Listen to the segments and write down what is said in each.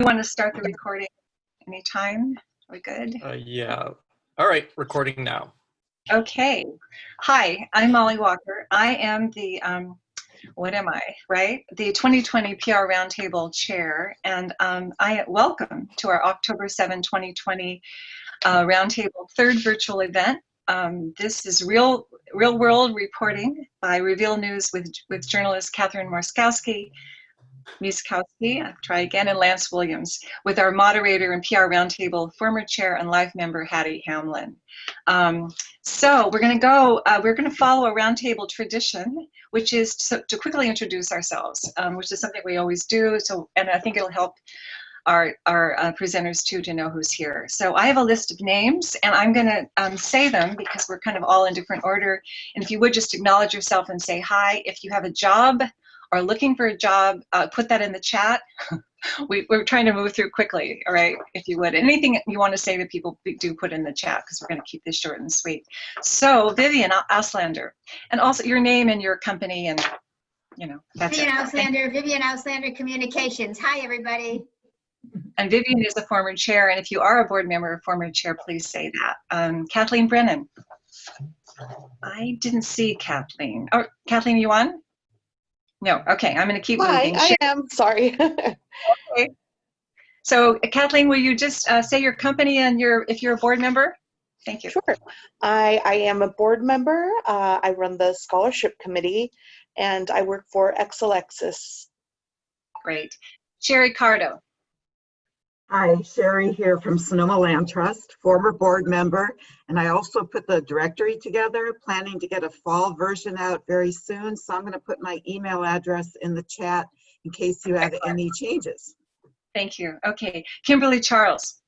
You want to start the recording anytime? Are we good? Yeah. All right, recording now. Okay. Hi, I'm Molly Walker. I am the, what am I, right? The 2020 PR Roundtable Chair, and I welcome to our October 7, 2020 Roundtable third virtual event. This is real world reporting by Reveal News with journalist Katharine Mieszkowski, I'll try again, and Lance Williams, with our moderator and PR Roundtable, former chair and live member Hatti Hamlin. So we're going to follow a roundtable tradition, which is to quickly introduce ourselves, which is something we always do. So, and I think it'll help our presenters too to know who's here. So I have a list of names, and I'm going to say them because we're kind of all in different order. And if you would just acknowledge yourself and say hi. If you have a job or looking for a job, put that in the chat. We're trying to move through quickly, all right, if you would. Anything you want to say to people, do put in the chat, because we're going to keep this short and sweet. So, Vivian Auslander, and also your name and your company, and, you know, that's Vivian it. Auslander, Vivian Auslander Communications. Hi, everybody. And Vivian is a former chair, and if you are a board member or former chair, please say that. Kathleen Brennan. I didn't see Kathleen. Oh, Kathleen, you on? No, okay, I'm going to keep moving. Hi, I am, sorry. Okay. So, Kathleen, will you just say your company and if you're a board member? Thank you. Sure. I am a board member. I run the scholarship committee, and I work for Exelexis. Great. Sherry Cardo. Hi, Sherry here from Sonoma Land Trust, former board member, and I also put the directory together, planning to get a fall version out very soon, so I'm going to put my email address in the chat in case you have any changes. Thank you. Okay, Kimberly Charles.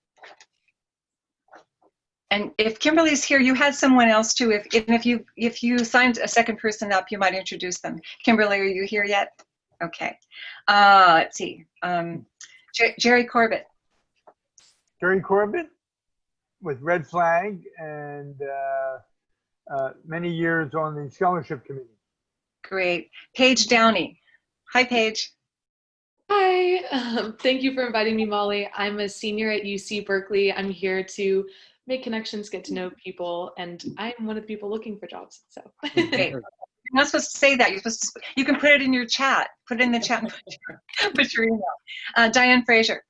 And if Kimberly's here, you had someone else too. If you signed a second person up, you might introduce them. Kimberly, are you here yet? Okay. Let's see. Jerry Corbett. Jerry Corbett with Red Flag and many years on the scholarship committee. Great. Paige Downey. Hi, Paige. Hi, thank you for inviting me, Molly. I'm a senior at UC Berkeley. I'm here to make connections, get to know people, and I'm one of the people looking for jobs. So. Okay. You're not supposed to say that. You can put it in your chat. Put it in the chat and put your email. Diane Fraser.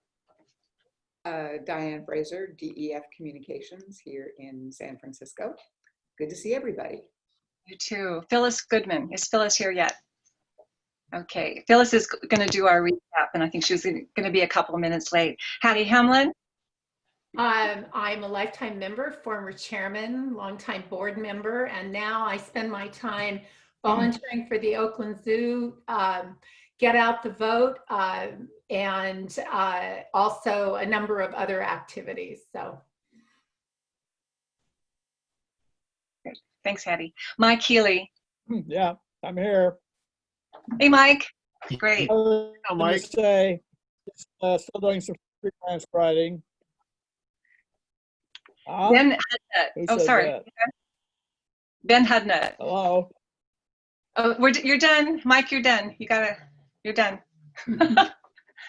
Diane Fraser, DEF Communications here in San Francisco. Good to see everybody. You too. Phyllis Goodman. Is Phyllis here yet? Okay. Phyllis is going to do our recap, and I think she was going to be a couple of minutes late. Hatti Hamlin. I'm a lifetime member, former chairman, longtime board member, and now I spend my time volunteering for the Oakland Zoo, Get Out the Vote, and also a number of other activities. So, great. Thanks, Hatti. Mike Healy. Yeah, I'm here. Hey, Mike. Great. Hello, Mike. Still doing some freelance writing. Ben Hudnut. Oh, sorry. That? Ben Hudnut. Hello. Oh, you're done, Mike. You're done. You're done.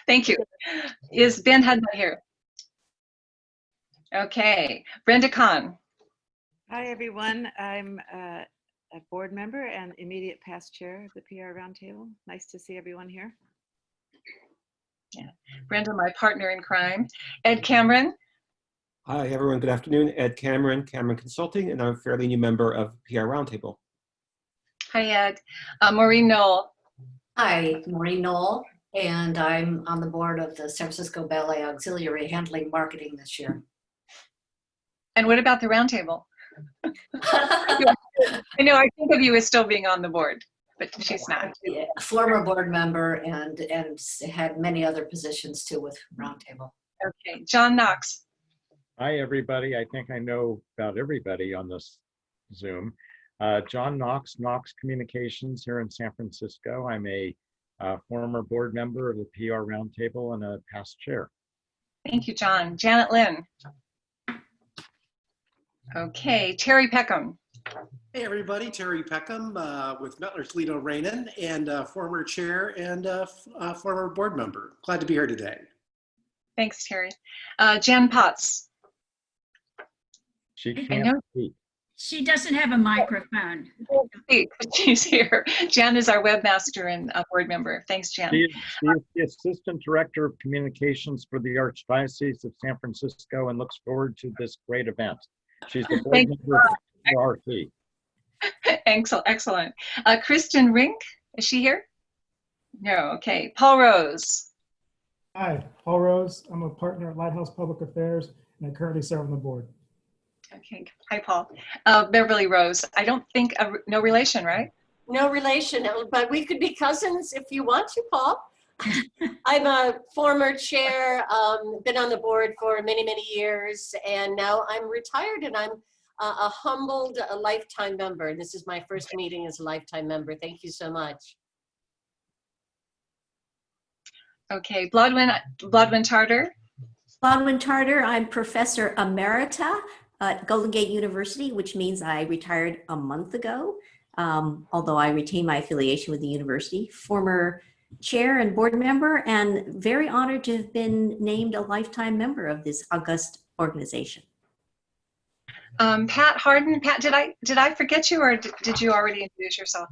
Thank you. Is Ben Hudnut here? Okay. Brenda Kahn. Hi, everyone. I'm a board member and immediate past chair of the PR Roundtable. Nice to see everyone here. Yeah. Brenda, my partner in crime. Ed Cameron. Hi, everyone. Good afternoon. Ed Cameron, Cameron Consulting, and I'm a fairly new member of PR Roundtable. Hi, Ed. Maureen Knoll. Hi, Maureen Knoll, and I'm on the board of the San Francisco Ballet Auxiliary handling marketing this year. And what about the Roundtable? I know, I think of you as still being on the board, but she's not. Yeah, former board member and had many other positions too with Roundtable. Okay, John Knox. Hi, everybody. I think I know about everybody on this Zoom. John Knox, Knox Communications here in San Francisco. I'm a former board member of the PR Roundtable and a past chair. Thank you, John. Janet Lynn. Okay, Terry Peckham. Hey, everybody. Terry Peckham with Mettler Toledo Rainin and former chair and former board member. Glad to be here today. Thanks, Terry. Jan Potts. She I can't know. speak. She doesn't have a microphone. She's here. Jan is our webmaster and board member. Thanks, Jan. She is the Assistant Director of Communications for the Archdiocese of San Francisco and looks forward to this great event. She's the board member for RT. Excellent. Kristen Rink, is she here? No, okay. Paul Rose. Hi, Paul Rose. I'm a partner at Lighthouse Public Affairs, and I currently serve on the board. Okay. Hi, Paul. Beverly Rose. I don't think, no relation, right? No relation, but we could be cousins if you want to, Paul. I'm a former chair, been on the board for many, many years, and now I'm retired and I'm a humbled lifetime member. This is my first meeting as a lifetime member. Thank you so much. Okay, Blodwin Tarter. Blodwin Tarter, I'm Professor Emerita at Golden Gate University, which means I retired a month ago, although I retain my affiliation with the university. Former chair and board member, and very honored to have been named a lifetime member of this august organization. Pat Harden. Pat, did I forget you, or did you already introduce yourself?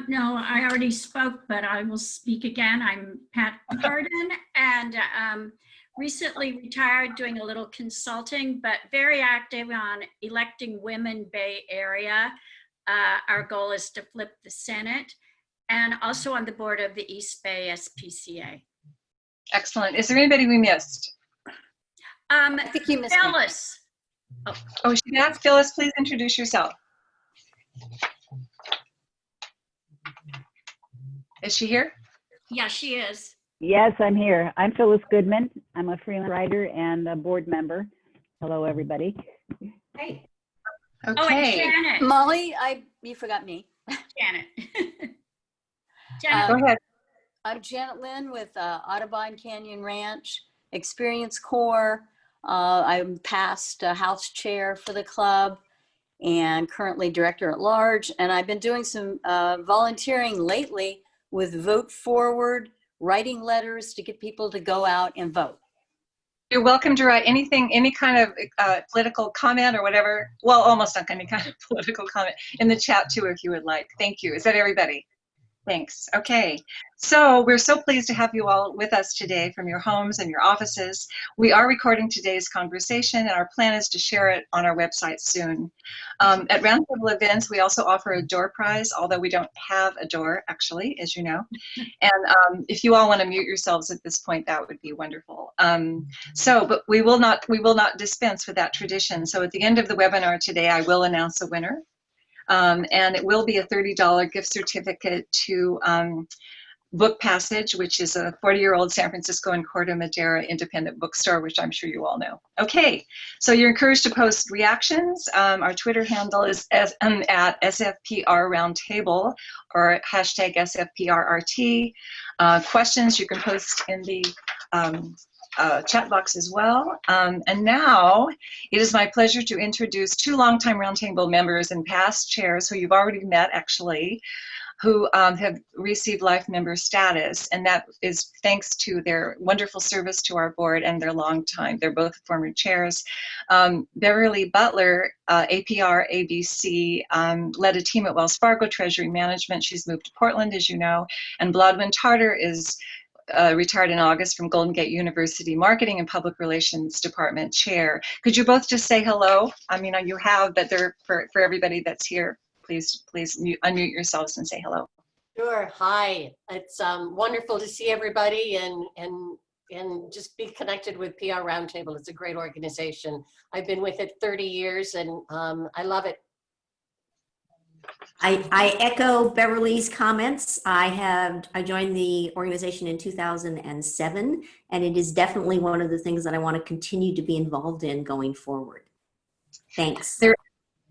No, I already spoke, but I will speak again. I'm Pat Harden, and recently retired doing a little consulting, but very active on electing women Bay Area. Our goal is to flip the Senate, and also on the board of the East Bay SPCA. Excellent. Is there anybody we missed? I think you missed Phyllis. Oh, she asked. Phyllis, please introduce yourself. Is she here? Yeah, she is. Yes, I'm here. I'm Phyllis Goodman. I'm a freelance writer and a board member. Hello, everybody. Hey. Okay. Oh, and Janet. Molly, you forgot me. Janet. Janet. Go ahead. I'm Janet Lynn with Audubon Canyon Ranch Experience Corps. I'm past House Chair for the club and currently Director at Large. And I've been doing some volunteering lately with Vote Forward, writing letters to get people to go out and vote. You're welcome to write anything, any kind of political comment or whatever. Well, almost any kind of political comment in the chat too, if you would like. Thank you. Is that everybody? Thanks. Okay. So we're so pleased to have you all with us today from your homes and your offices. We are recording today's conversation, and our plan is to share it on our website soon. At Roundtable events, we also offer a door prize, although we don't have a door, actually, as you know. And if you all want to mute yourselves at this point, that would be wonderful. But we will not dispense with that tradition. So at the end of the webinar today, I will announce a winner. And it will be a $30 gift certificate to Book Passage, which is a 40-year-old San Francisco and Corte Madera independent bookstore, which I'm sure you all know. Okay, so you're encouraged to post reactions. Our Twitter handle is at SFPR Roundtable or hashtag SFPRRT. Questions you can post in the chat box as well. And now it is my pleasure to introduce two longtime Roundtable members and past chairs who you've already met actually, who have received life member status, and that is thanks to their wonderful service to our board and their long time. They're both former chairs. Beverly Butler, APR ABC, led a team at Wells Fargo Treasury Management. She's moved to Portland, as you know, and Blodwin Tarter is retired in August from Golden Gate University Marketing and Public Relations Department Chair. Could you both just say hello? I mean, you have, but they're for everybody that's here. Please unmute yourselves and say hello. Sure. Hi. It's wonderful to see everybody and just be connected with PR Roundtable. It's a great organization. I've been with it 30 years and I love it. I echo Beverly's comments. I joined the organization in 2007, and it is definitely one of the things that I want to continue to be involved in going forward. Thanks.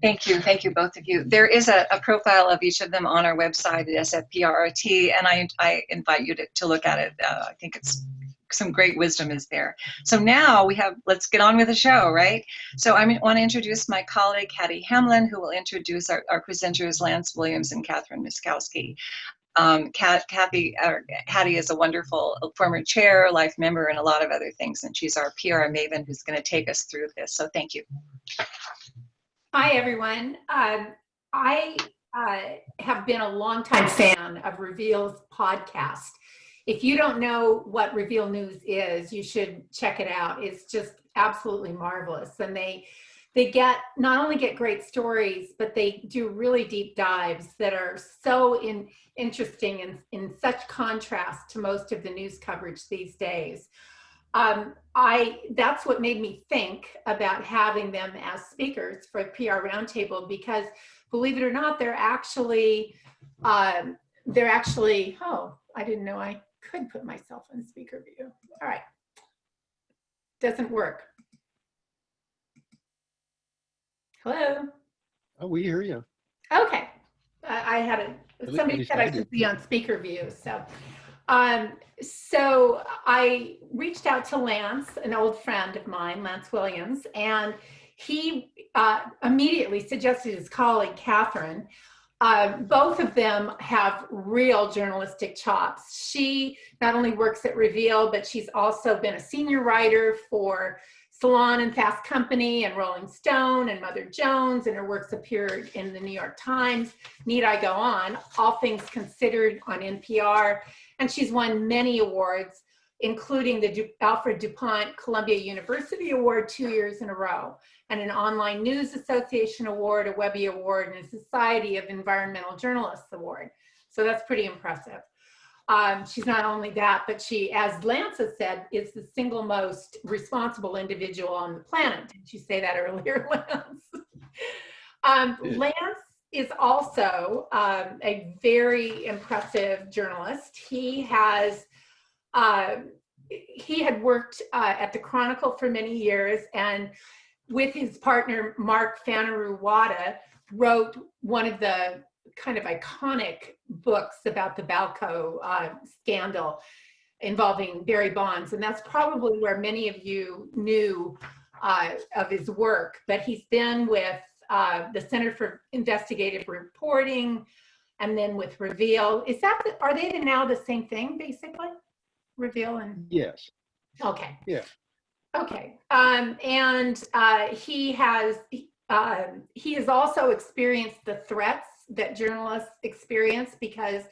Thank you, both of you. There is a profile of each of them on our website at SFPRRT, and I invite you to look at it. I think it's some great wisdom is there. So now let's get on with the show, right? So I want to introduce my colleague, Hatti Hamlin, who will introduce our presenters, Lance Williams and Katharine Mieszkowski. Hattie is a wonderful former chair, life member, and a lot of other things. And she's our PR maven who's going to take us through this. So thank you. Hi, everyone. I have been a longtime fan of Reveal's podcast. If you don't know what Reveal News is, you should check it out. It's just absolutely marvelous. And they not only get great stories, but they do really deep dives that are so interesting and in such contrast to most of the news coverage these days. That's what made me think about having them as speakers for PR Roundtable, because believe it or not, they're actually, oh, I didn't know I could put myself on speaker view. All right, doesn't work. Hello? Oh, we hear you. Okay, I had somebody said I could be on speaker view, so. So I reached out to Lance, an old friend of mine, Lance Williams, and he immediately suggested his colleague, Katharine. Both of them have real journalistic chops. She not only works at Reveal, but she's also been a senior writer for Salon and Fast Company and Rolling Stone and Mother Jones, and her works appeared in the New York Times. Need I go on? All Things Considered on NPR. And she's won many awards, including the Alfred DuPont Columbia University Award 2 years in a row, and an Online News Association Award, a Webby Award, and a Society of Environmental Journalists Award. So that's pretty impressive. She's not only that, but she, as Lance has said, is the single most responsible individual on the planet. Did you say that earlier, Lance? Lance is also a very impressive journalist. He had worked at the Chronicle for many years, and with his partner, Mark Fanaru-Wada, wrote one of the kind of iconic books about the Balco scandal involving Barry Bonds. And that's probably where many of you knew of his work. But he's been with the Center for Investigative Reporting, and then with Reveal. Are they now the same thing, basically? Reveal and? Yes. Okay. Yeah. Okay. He has also experienced the threats that journalists experience, because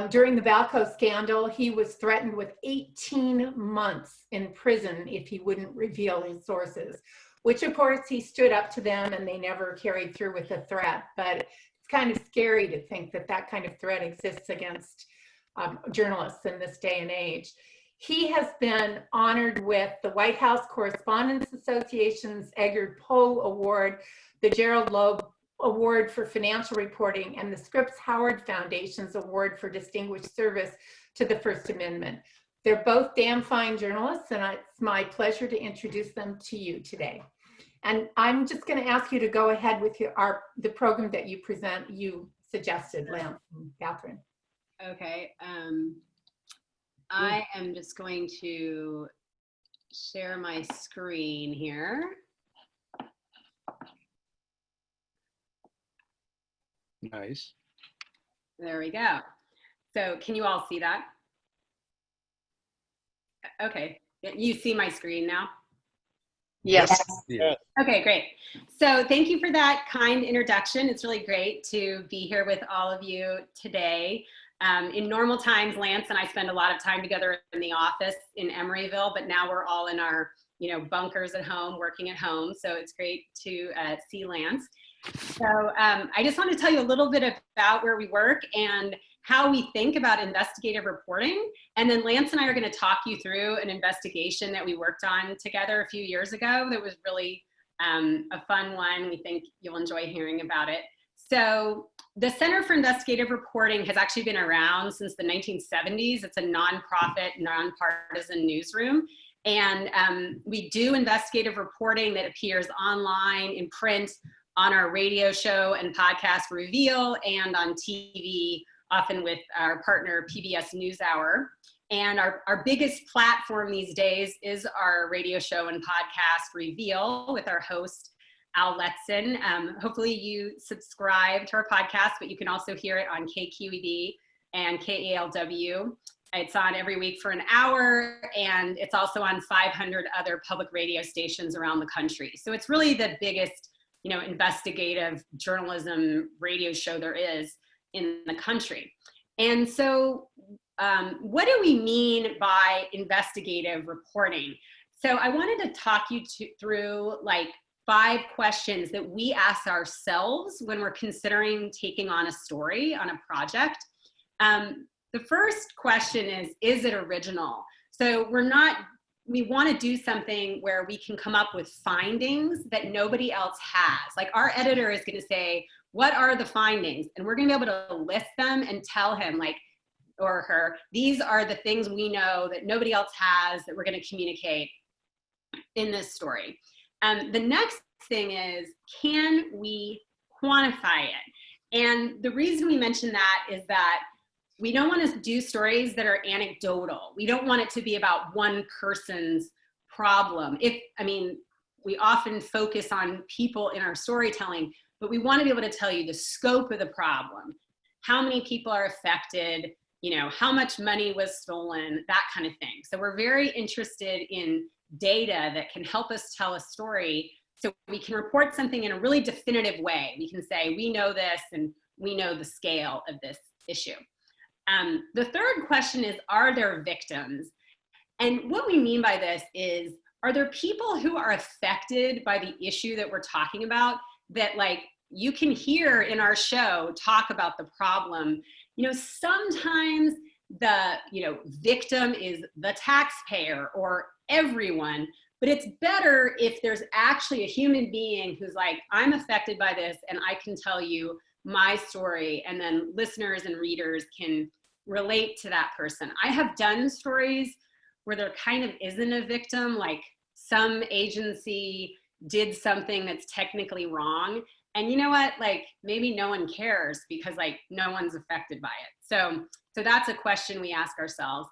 during the Balco scandal, he was threatened with 18 months in prison if he wouldn't reveal his sources, which of course he stood up to them and they never carried through with the threat. But it's kind of scary to think that that kind of threat exists against journalists in this day and age. He has been honored with the White House Correspondents Association's Edgar Poe Award, the Gerald Loeb Award for Financial Reporting, and the Scripps Howard Foundation's Award for Distinguished Service to the First Amendment. They're both damn fine journalists, and it's my pleasure to introduce them to you today. And I'm just going to ask you to go ahead with the program that you suggested, Lance and Katharine. Okay. I am just going to share my screen here. Nice. There we go. So can you all see that? Okay, you see my screen now? Yes. Yeah. Okay, great. So thank you for that kind introduction. It's really great to be here with all of you today. In normal times, Lance and I spend a lot of time together in the office in Emeryville, but now we're all in our bunkers at home, working at home. So it's great to see Lance. So I just want to tell you a little bit about where we work and how we think about investigative reporting. And then Lance and I are going to talk you through an investigation that we worked on together a few years ago that was really a fun one. We think you'll enjoy hearing about it. So the Center for Investigative Reporting has actually been around since the 1970s. It's a nonprofit, nonpartisan newsroom. And we do investigative reporting that appears online, in print, on our radio show and podcast Reveal, and on TV, often with our partner PBS NewsHour. And our biggest platform these days is our radio show and podcast Reveal with our host, Al Letson. Hopefully you subscribe to our podcast, but you can also hear it on KQED and KALW. It's on every week for an hour, and it's also on 500 other public radio stations around the country. So it's really the biggest, investigative journalism radio show there is in the country. And so what do we mean by investigative reporting? So I wanted to talk you through like 5 questions that we ask ourselves when we're considering taking on a story on a project. The first question is it original? So we want to do something where we can come up with findings that nobody else has. Like our editor is going to say, what are the findings? And we're going to be able to list them and tell him or her, these are the things we know that nobody else has that we're going to communicate in this story. The next thing is, can we quantify it? And the reason we mention that is that we don't want to do stories that are anecdotal. We don't want it to be about one person's problem. We often focus on people in our storytelling, but we want to be able to tell you the scope of the problem, how many people are affected, how much money was stolen, that kind of thing. So we're very interested in data that can help us tell a story so we can report something in a really definitive way. We can say, we know this and we know the scale of this issue. The third question is, are there victims? And what we mean by this is, are there people who are affected by the issue that we're talking about that you can hear in our show talk about the problem? Sometimes the victim is the taxpayer or everyone, but it's better if there's actually a human being who's like, I'm affected by this and I can tell you my story, and then listeners and readers can relate to that person. I have done stories where there kind of isn't a victim, like some agency did something that's technically wrong, and you know what, maybe no one cares because no one's affected by it. So that's a question we ask ourselves.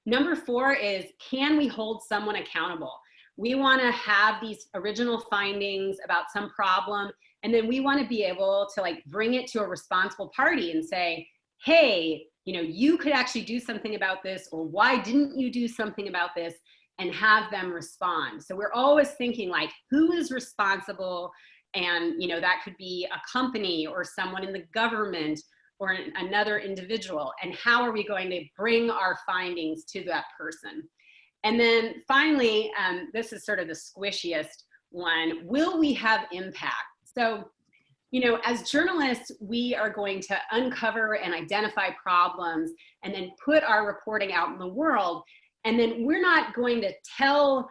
Number 4 is, can we hold someone accountable? We want to have these original findings about some problem, and then we want to be able to bring it to a responsible party and say, hey, you could actually do something about this, or why didn't you do something about this, and have them respond. So we're always thinking who is responsible? And that could be a company or someone in the government or another individual, and how are we going to bring our findings to that person? And then finally, this is sort of the squishiest one, will we have impact? So as journalists, we are going to uncover and identify problems and then put our reporting out in the world. And then we're not going to tell,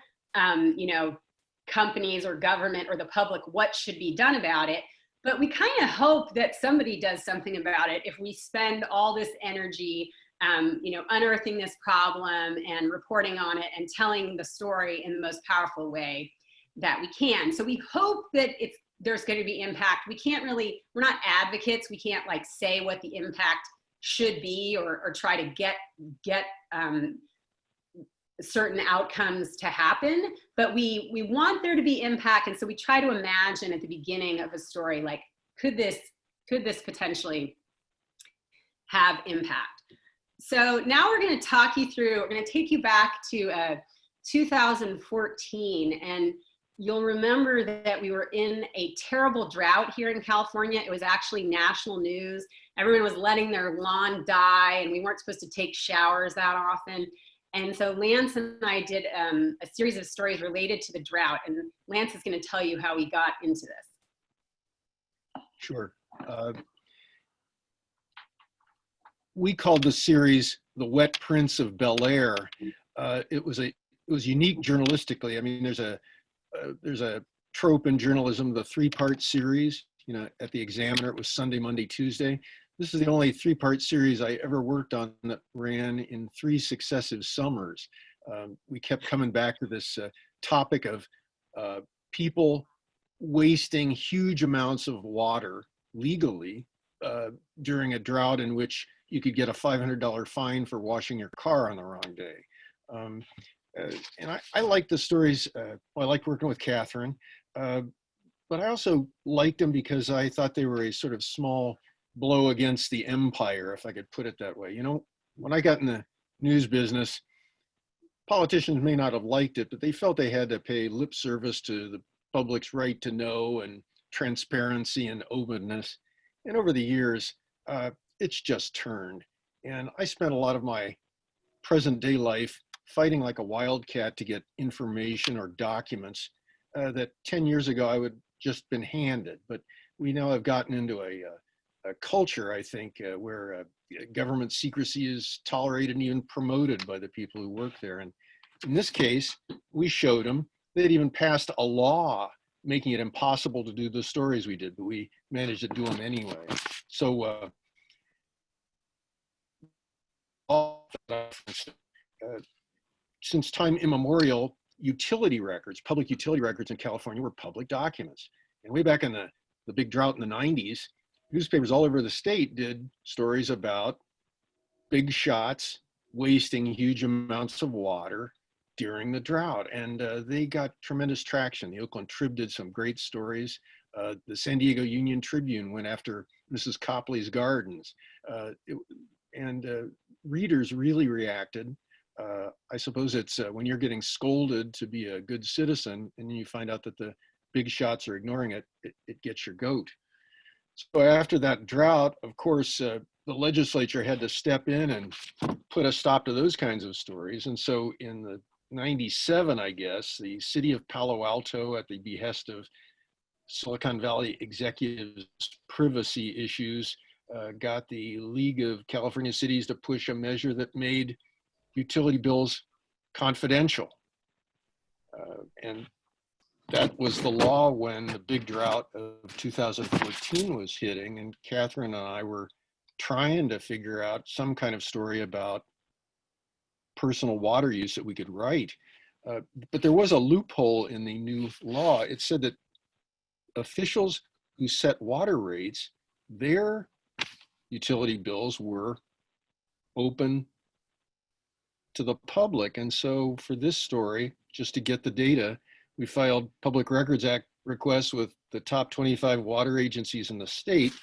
companies or government or the public what should be done about it. But we kind of hope that somebody does something about it if we spend all this energy, unearthing this problem and reporting on it and telling the story in the most powerful way that we can. So we hope that there's going to be impact. We're not advocates. We can't say what the impact should be or try to get certain outcomes to happen, but we want there to be impact. And so we try to imagine at the beginning of a story, could this potentially have impact? So now we're going to take you back to 2014, and you'll remember that we were in a terrible drought here in California. It was actually national news. Everyone was letting their lawn die, and we weren't supposed to take showers that often. And so Lance and I did a series of stories related to the drought, and Lance is going to tell you how we got into this. Sure. We called the series "The Wet Prince of Bel Air." It was unique journalistically. I mean, there's a trope in journalism, the 3-part series. At the Examiner, it was Sunday, Monday, Tuesday. This is the only 3-part series I ever worked on that ran in 3 successive summers. We kept coming back to this topic of people wasting huge amounts of water legally during a drought in which you could get a $500 fine for washing your car on the wrong day. And I like the stories. I like working with Katharine, but I also liked them because I thought they were a sort of small blow against the empire, if I could put it that way. You know, when I got in the news business, politicians may not have liked it, but they felt they had to pay lip service to the public's right to know and transparency and openness. And over the years, it's just turned. And I spent a lot of my present day life fighting like a wildcat to get information or documents that 10 years ago I would just been handed. But we now have gotten into a culture, I think, where government secrecy is tolerated and even promoted by the people who work there. And in this case, we showed them. They'd even passed a law making it impossible to do the stories we did, but we managed to do them anyway. So since time immemorial, utility records, public utility records in California were public documents. And way back in the big drought in the 90s, newspapers all over the state did stories about big shots wasting huge amounts of water during the drought. And they got tremendous traction. The Oakland Trib did some great stories. The San Diego Union Tribune went after Mrs. Copley's gardens. Readers really reacted. I suppose it's when you're getting scolded to be a good citizen and you find out that the big shots are ignoring it, it gets your goat. So after that drought, of course, the legislature had to step in and put a stop to those kinds of stories. And so in the 97, I guess, the city of Palo Alto, at the behest of Silicon Valley executives' privacy issues, got the League of California Cities to push a measure that made utility bills confidential. And that was the law when the big drought of 2014 was hitting, and Katharine and I were trying to figure out some kind of story about personal water use that we could write. But there was a loophole in the new law. It said that officials who set water rates, their utility bills were open to the public. And so for this story, just to get the data, we filed Public Records Act requests with the top 25 water agencies in the state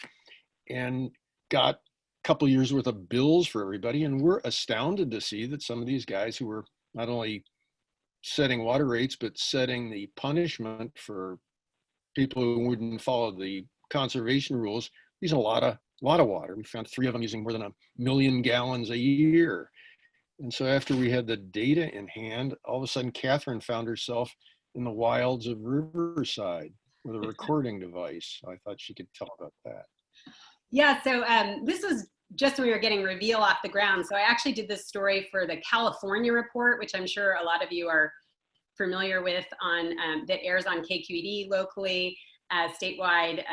and got a couple years worth of bills for everybody. And we're astounded to see that some of these guys who were not only setting water rates, but setting the punishment for people who wouldn't follow the conservation rules, using a lot of water. We found 3 of them using more than 1 million gallons a year. And so after we had the data in hand, all of a sudden Katharine found herself in the wilds of Riverside with a recording device. I thought she could tell about that. Yeah, so this was just when we were getting Reveal off the ground. So I actually did this story for the California Report, which I'm sure a lot of you are familiar with, on that airs on KQED locally, statewide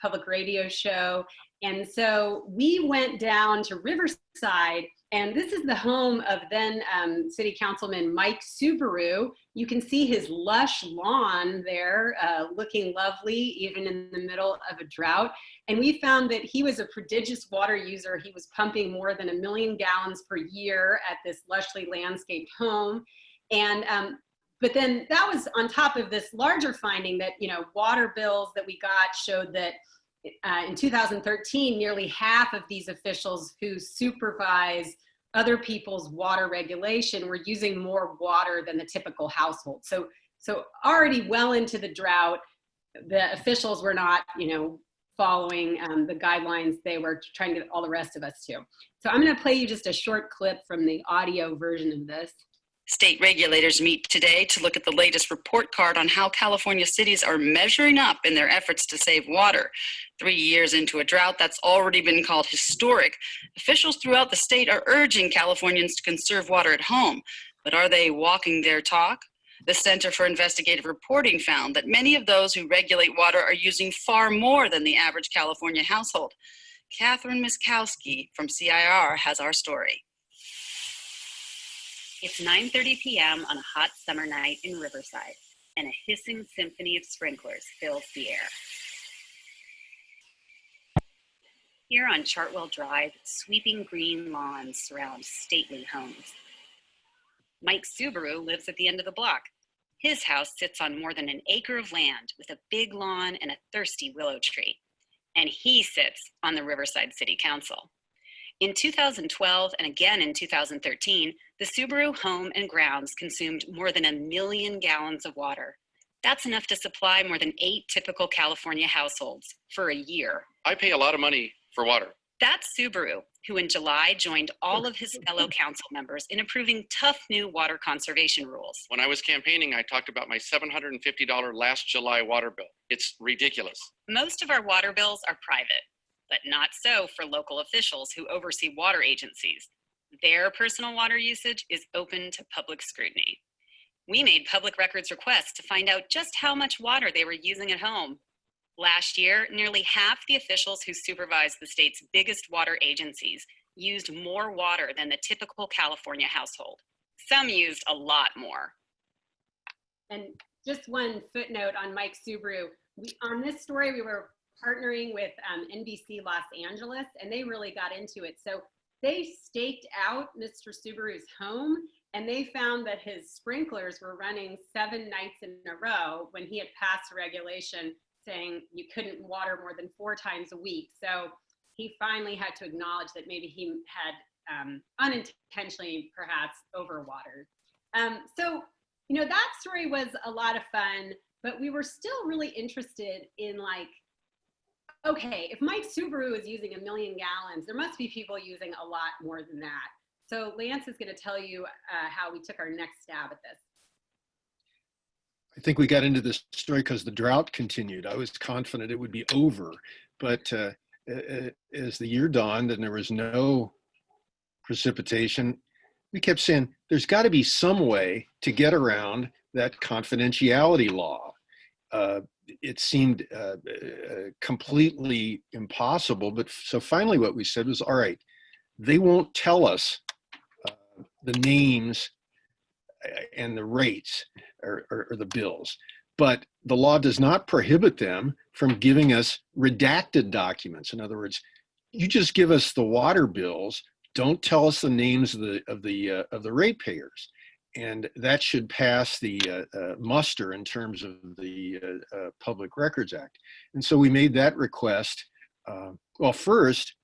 public radio show. And so we went down to Riverside, and this is the home of then City Councilman Mike Subaru. You can see his lush lawn there, looking lovely, even in the middle of a drought. And we found that he was a prodigious water user. He was pumping more than 1 million gallons per year at this lushly landscaped home. And but then that was on top of this larger finding that, you know, water bills that we got showed that in 2013, nearly half of these officials who supervise other people's water regulation were using more water than the typical household. So already well into the drought, the officials were not, you know, following the guidelines they were trying to get all the rest of us to. So I'm going to play you just a short clip from the audio version of this. State regulators meet today to look at the latest report card on how California cities are measuring up in their efforts to save water. 3 years into a drought that's already been called historic, officials throughout the state are urging Californians to conserve water at home. But are they walking their talk? The Center for Investigative Reporting found that many of those who regulate water are using far more than the average California household. Katharine Mieszkowski from CIR has our story. It's 9:30 p.m. on a hot summer night in Riverside, and a hissing symphony of sprinklers fills the air. Here on Chartwell Drive, sweeping green lawns surround stately homes. Mike Subaru lives at the end of the block. His house sits on more than an acre of land with a big lawn and a thirsty willow tree. and he sits on the Riverside City Council. In 2012 and again in 2013, the Subaru home and grounds consumed more than 1 million gallons of water. That's enough to supply more than 8 typical California households for a year. I pay a lot of money for water. That's Subaru, who in July joined all of his fellow council members in approving tough new water conservation rules. When I was campaigning, I talked about my $750 last July water bill. It's ridiculous. Most of our water bills are private, but not so for local officials who oversee water agencies. Their personal water usage is open to public scrutiny. We made public records requests to find out just how much water they were using at home. Last year, nearly half the officials who supervise the state's biggest water agencies used more water than the typical California household. Some used a lot more. And just one footnote on Mike Subaru. On this story, we were partnering with NBC Los Angeles, and they really got into it. So they staked out Mr. Subaru's home, and they found that his sprinklers were running 7 nights in a row when he had passed a regulation saying you couldn't water more than 4 times a week. So he finally had to acknowledge that maybe he had unintentionally perhaps overwatered. So, you know, that story was a lot of fun, but we were still really interested in like, okay, if Mike Subaru is using 1 million gallons, there must be people using a lot more than that. So Lance is going to tell you how we took our next stab at this. I think we got into this story because the drought continued. I was confident it would be over, but as the year dawned and there was no precipitation, we kept saying there's got to be some way to get around that confidentiality law. It seemed completely impossible, but so finally what we said was, all right, they won't tell us the names and the rates or the bills, but the law does not prohibit them from giving us redacted documents. In other words, you just give us the water bills, don't tell us the names of the ratepayers, and that should pass the muster in terms of the Public Records Act. And so we made that request. Well, first,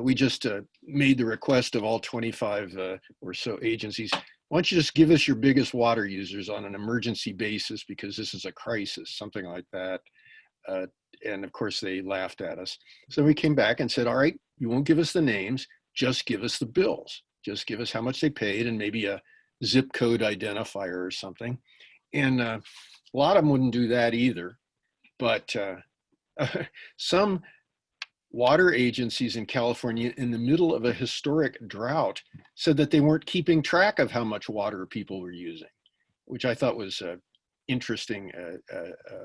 we just made the request of all 25 or so agencies. Why don't you just give us your biggest water users on an emergency basis because this is a crisis, something like that. And of course, they laughed at us. So we came back and said, all right, you won't give us the names, just give us the bills. Just give us how much they paid and maybe a zip code identifier or something. And a lot of them wouldn't do that either. But some water agencies in California in the middle of a historic drought said that they weren't keeping track of how much water people were using, which I thought was an interesting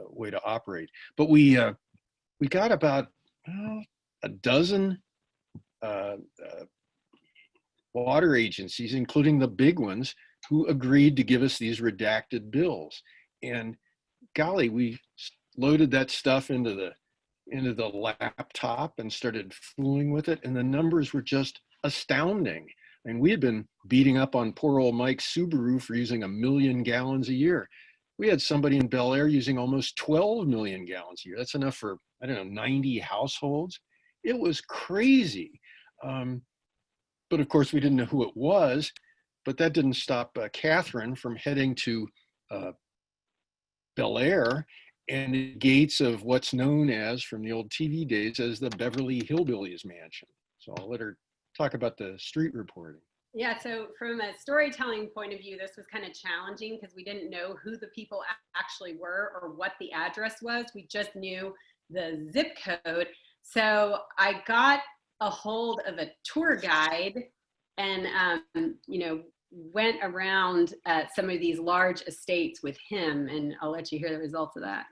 way to operate. But we got about a dozen water agencies, including the big ones, who agreed to give us these redacted bills. And golly, we loaded that stuff into the laptop and started fooling with it, and the numbers were just astounding. I mean, we had been beating up on poor old Mike Subaru for using 1 million gallons a year. We had somebody in Bel Air using almost 12 million gallons a year. That's enough for, I don't know, 90 households. It was crazy. But of course, we didn't know who it was, but that didn't stop Katharine from heading to Bel Air and the gates of what's known as, from the old TV days, as the Beverly Hillbillies Mansion. So I'll let her talk about the street reporting. Yeah, so from a storytelling point of view, this was kind of challenging because we didn't know who the people actually were or what the address was. We just knew the zip code. So I got a hold of a tour guide and, you know, went around some of these large estates with him, and I'll let you hear the results of that.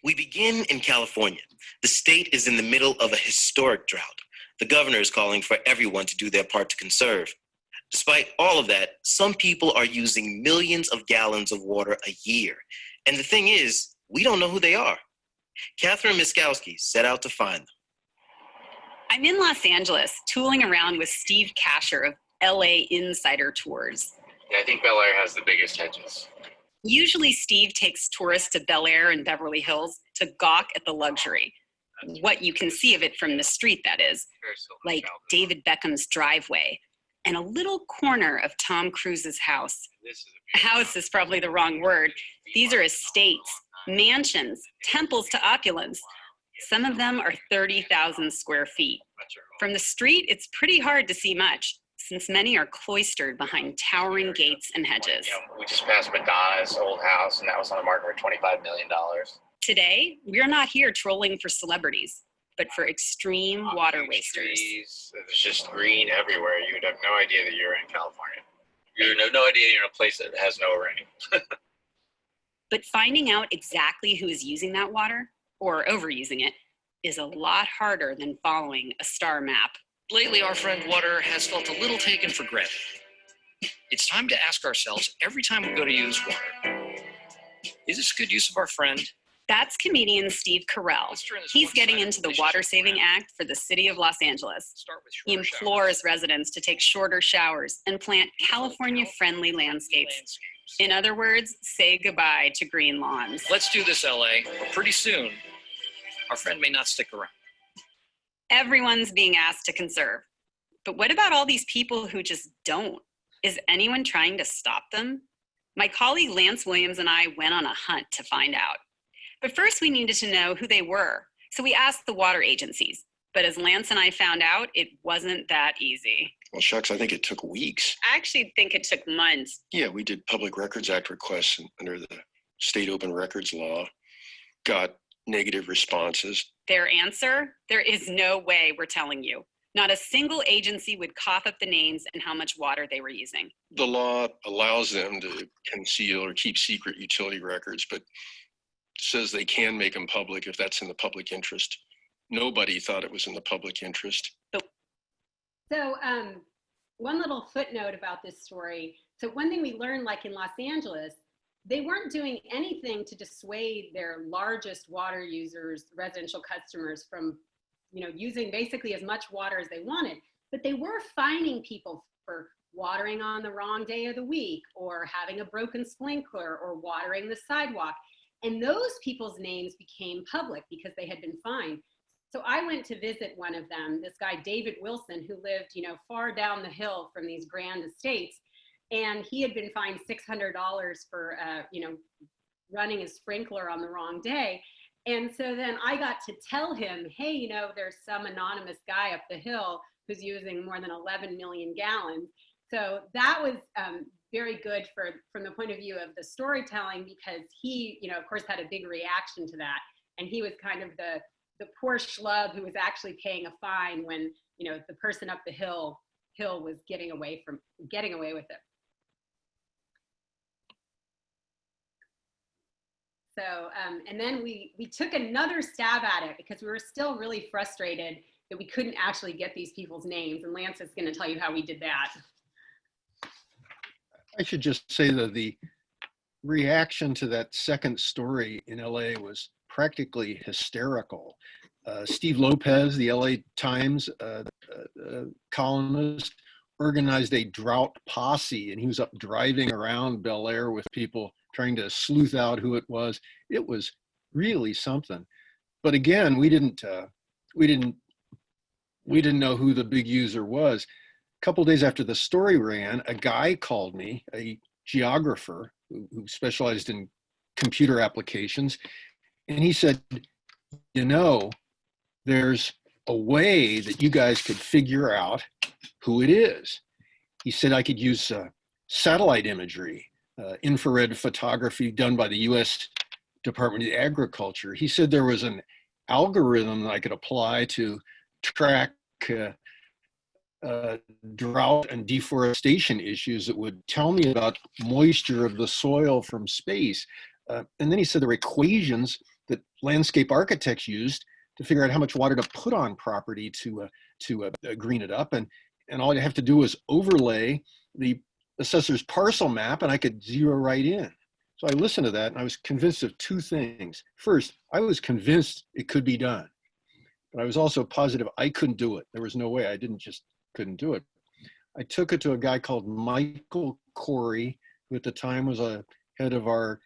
We begin in California. The state is in the middle of a historic drought. The governor is calling for everyone to do their part to conserve. Despite all of that, some people are using millions of gallons of water a year. And the thing is, we don't know who they are. Katharine Mieszkowski set out to find them. I'm in Los Angeles, tooling around with Steve Kasher of LA Insider Tours. Yeah, I think Bel Air has the biggest hedges. Usually Steve takes tourists to Bel Air and Beverly Hills to gawk at the luxury. What you can see of it from the street, that is, like David Beckham's driveway and a little corner of Tom Cruise's house. House is probably the wrong word. These are estates, mansions, temples to opulence. Some of them are 30,000 square feet. From the street, it's pretty hard to see much, since many are cloistered behind towering gates and hedges. We just passed Madonna's old house, and that was on the market for $25 million. Today, we're not here trolling for celebrities, but for extreme water wasters. Trees, there's just green everywhere. You would have no idea that you're in California. You would have no idea you're in a place that has no rain. But finding out exactly who is using that water, or overusing it, is a lot harder than following a star map. Lately, our friend water has felt a little taken for granted. It's time to ask ourselves every time we go to use water, is this good use of our friend? That's comedian Steve Carell. He's getting into the Water Saving Act for the city of Los Angeles. He implores residents to take shorter showers and plant California-friendly landscapes. In other words, say goodbye to green lawns. Let's do this, LA, but pretty soon, our friend may not stick around. Everyone's being asked to conserve. But what about all these people who just don't? Is anyone trying to stop them? My colleague Lance Williams and I went on a hunt to find out. But first we needed to know who they were. So we asked the water agencies. But as Lance and I found out, it wasn't that easy. Well, shucks, I think it took weeks. I actually think it took months. Yeah, we did Public Records Act requests under the state open records law, got negative responses. Their answer? There is no way we're telling you. Not a single agency would cough up the names and how much water they were using. The law allows them to conceal or keep secret utility records, but says they can make them public if that's in the public interest. Nobody thought it was in the public interest. So one little footnote about this story. So one thing we learned, like in Los Angeles, they weren't doing anything to dissuade their largest water users, residential customers, from using basically as much water as they wanted, but they were fining people for watering on the wrong day of the week, or having a broken sprinkler, or watering the sidewalk. And those people's names became public because they had been fined. So I went to visit one of them, this guy, David Wilson, who lived, far down the hill from these grand estates. And he had been fined $600 for, running a sprinkler on the wrong day. And so then I got to tell him, hey, there's some anonymous guy up the hill who's using more than 11 million gallons. So that was very good from the point of view of the storytelling, because he, of course, had a big reaction to that. And he was kind of the poor schlub who was actually paying a fine when, the person up the hill was getting away with it. So, and then we took another stab at it because we were still really frustrated that we couldn't actually get these people's names. And Lance is going to tell you how we did that. I should just say that the reaction to that second story in LA was practically hysterical. Steve Lopez, the LA Times columnist, organized a drought posse, and he was up driving around Bel Air with people trying to sleuth out who it was. It was really something. But again, we didn't know who the big user was. A couple days after the story ran, a guy called me, a geographer who specialized in computer applications, and he said, there's a way that you guys could figure out who it is. He said I could use satellite imagery, infrared photography done by the US Department of Agriculture. He said there was an algorithm that I could apply to track drought and deforestation issues that would tell me about moisture of the soil from space. And then he said there were equations that landscape architects used to figure out how much water to put on property to green it up. And all you have to do was overlay the assessor's parcel map and I could zero right in. So I listened to that and I was convinced of two things. First, I was convinced it could be done, but I was also positive I couldn't do it. There was no way. I couldn't do it. I took it to a guy called Michael Corey, who at the time was a head of our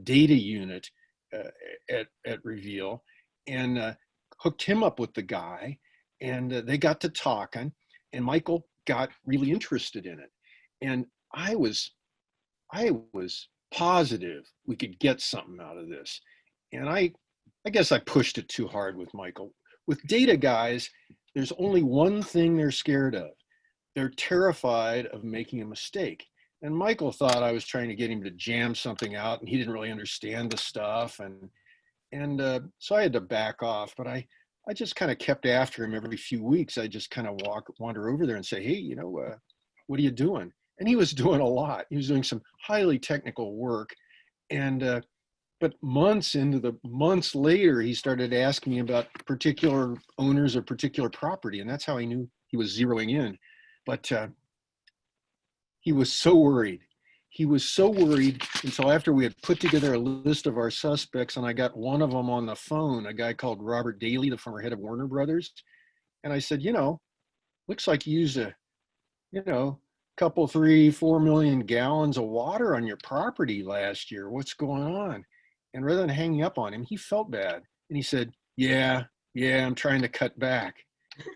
data unit. at Reveal, and hooked him up with the guy, and they got to talking, and Michael got really interested in it, and I was positive we could get something out of this, and I guess I pushed it too hard with Michael. With data guys, there's only one thing they're scared of. They're terrified of making a mistake. And Michael thought I was trying to get him to jam something out, and he didn't really understand the stuff. And so I had to back off, but I just kind of kept after him every few weeks. I just kind of wander over there and say, hey, what are you doing? And he was doing a lot. He was doing some highly technical work. And but months later, he started asking me about particular owners of particular property. And that's how I knew he was zeroing in. But he was so worried. He was so worried until after we had put together a list of our suspects, and I got one of them on the phone, a guy called Robert Daly, the former head of Warner Brothers. And I said, looks like you used a, couple, 3-4 million gallons of water on your property last year. What's going on? And rather than hanging up on him, he felt bad. And he said, yeah, I'm trying to cut back.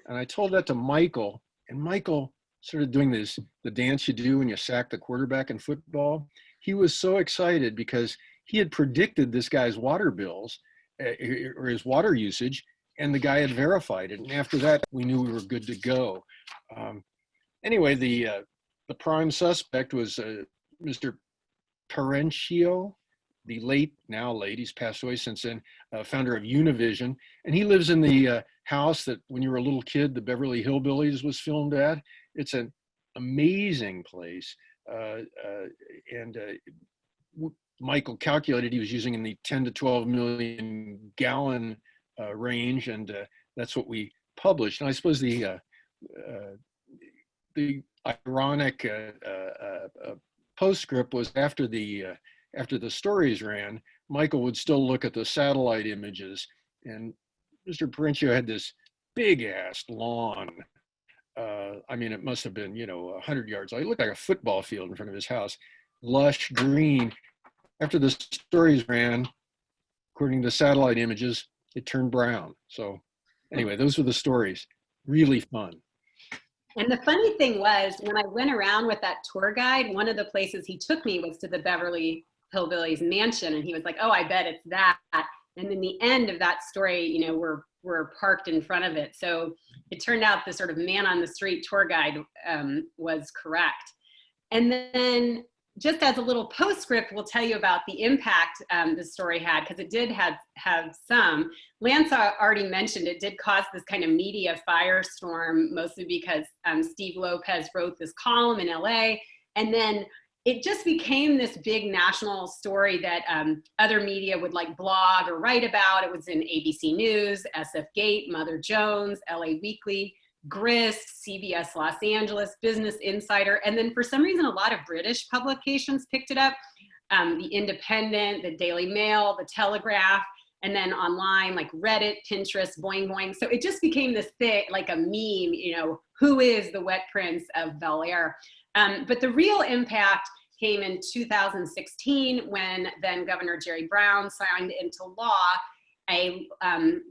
And I told that to Michael, and Michael started doing the dance you do when you sack the quarterback in football. He was so excited because he had predicted this guy's water bills or his water usage, and the guy had verified it. And after that, we knew we were good to go. Anyway, the prime suspect was Mr. Terentio, the now late, he's passed away since then, founder of Univision. And he lives in the house that when you were a little kid, the Beverly Hillbillies was filmed at. It's an amazing place. Michael calculated he was using in the 10 to 12 million gallon range, and that's what we published. And I suppose the ironic postscript was after the stories ran, Michael would still look at the satellite images, and Mr. Parencio had this big ass lawn. It must have been, 100 yards. It looked like a football field in front of his house, lush green. After the stories ran, according to satellite images, it turned brown. So anyway, those were the stories. Really fun. And the funny thing was, when I went around with that tour guide, one of the places he took me was to the Beverly Hillbillies mansion. And he was like, oh, I bet it's that. And then the end of that story, we're parked in front of it. So it turned out the sort of man on the street tour guide was correct. And then just as a little postscript, we'll tell you about the impact the story had, because it did have some. Lance already mentioned it did cause this kind of media firestorm, mostly because Steve Lopez wrote this column in LA. And then it just became this big national story that other media would blog or write about. It was in ABC News, SF Gate, Mother Jones, LA Weekly, Grist, CBS Los Angeles, Business Insider, and then for some reason, a lot of British publications picked it up. The Independent, the Daily Mail, the Telegraph, and then online like Reddit, Pinterest, Boing Boing. So it just became this thing, like a meme, who is the Wet Prince of Bel-Air? But the real impact came in 2016 when then Governor Jerry Brown signed into law a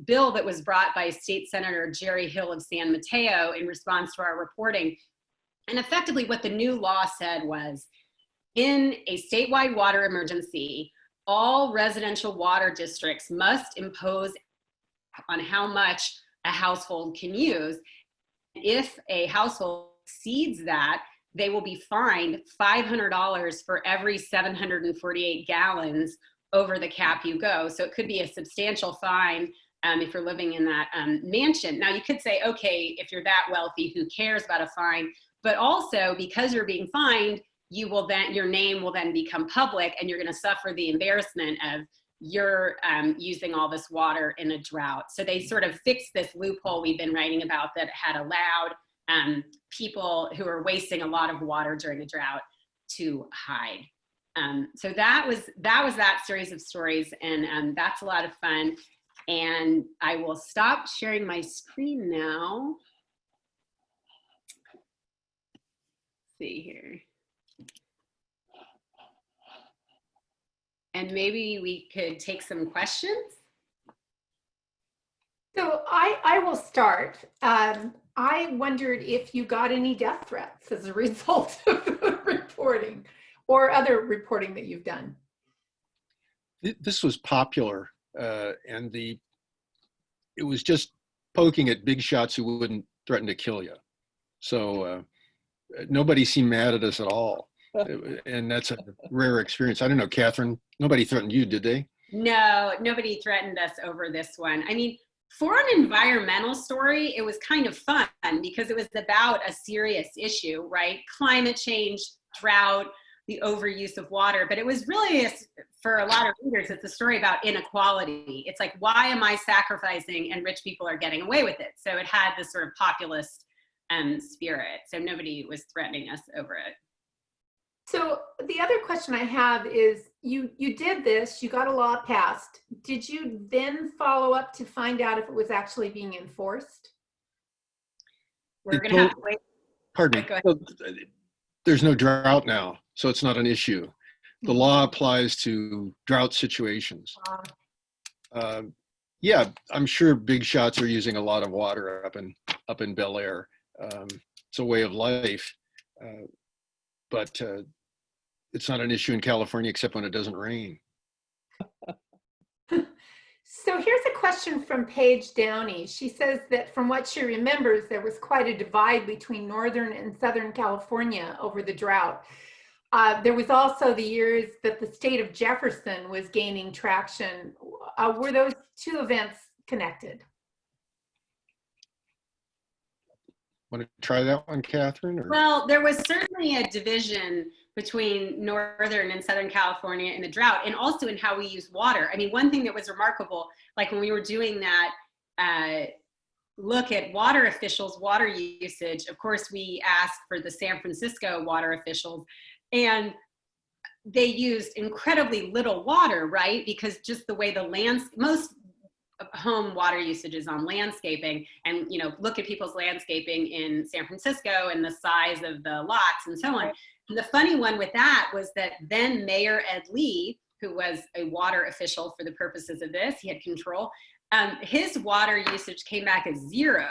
bill that was brought by State Senator Jerry Hill of San Mateo in response to our reporting. And effectively what the new law said was, in a statewide water emergency, all residential water districts must impose on how much a household can use. If a household exceeds that, they will be fined $500 for every 748 gallons over the cap you go. So it could be a substantial fine if you're living in that mansion. Now you could say, okay, if you're that wealthy, who cares about a fine? But also because you're being fined, your name will then become public, and you're gonna suffer the embarrassment of you're using all this water in a drought. So they sort of fixed this loophole we've been writing about that had allowed people who are wasting a lot of water during a drought to hide. So that was that series of stories, and that's a lot of fun. And I will stop sharing my screen now. Let's see here. and maybe we could take some questions. So I will start. I wondered if you got any death threats as a result of the reporting or other reporting that you've done. This was popular, and it was just poking at big shots who wouldn't threaten to kill you. So nobody seemed mad at us at all. And that's a rare experience. I don't know, Catherine, nobody threatened you, did they? No, nobody threatened us over this one. I mean, for an environmental story, it was kind of fun because it was about a serious issue, right? Climate change, drought, the overuse of water. But it was really, for a lot of readers, it's a story about inequality. It's like, why am I sacrificing and rich people are getting away with it? So it had this sort of populist spirit. So nobody was threatening us over it. So the other question I have is, you did this, you got a law passed. Did you then follow up to find out if it was actually being enforced? We're going to have to wait. Pardon me. Well, there's no drought now, so it's not an issue. The law applies to drought situations. Yeah, I'm sure big shots are using a lot of water up in Bel Air. It's a way of life, but it's not an issue in California except when it doesn't rain. So here's a question from Paige Downey. She says that from what she remembers, there was quite a divide between Northern and Southern California over the drought. There was also the years that the state of Jefferson was gaining traction. Were those two events connected? Want to try that one, Catherine? Or? Well, there was certainly a division between Northern and Southern California in the drought, and also in how we use water. I mean, one thing that was remarkable, like when we were doing that look at water officials' water usage, of course, we asked for the San Francisco water officials, and they used incredibly little water, right? Because just the way most home water usage is on landscaping, and look at people's landscaping in San Francisco and the size of the lots and so on. Right. And the funny one with that was that then Mayor Ed Lee, who was a water official for the purposes of this, he had control, his water usage came back as 0.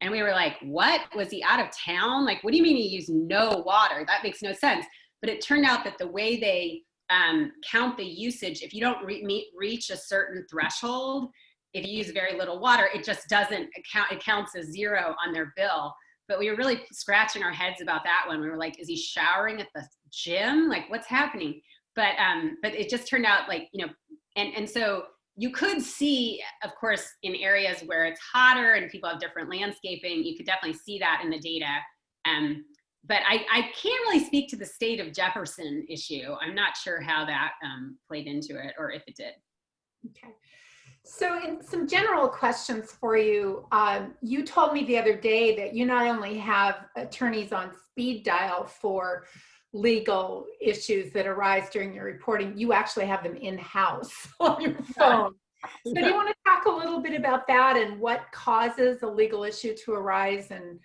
And we were like, what? Was he out of town? Like, what do you mean he used no water? That makes no sense. But it turned out that the way they count the usage, if you don't reach a certain threshold, if you use very little water, it just doesn't count. It counts as 0 on their bill. But we were really scratching our heads about that one. We were like, is he showering at the gym? Like, what's happening? But it just turned out like, and so you could see, of course, in areas where it's hotter and people have different landscaping, you could definitely see that in the data. But I can't really speak to the state of Jefferson issue. I'm not sure how that played into it or if it did. Okay. So in some general questions for you, you told me the other day that you not only have attorneys on speed dial for legal issues that arise during your reporting, you actually have them in-house on your phone. So do you want to talk a little bit about that and what causes a legal issue to arise? And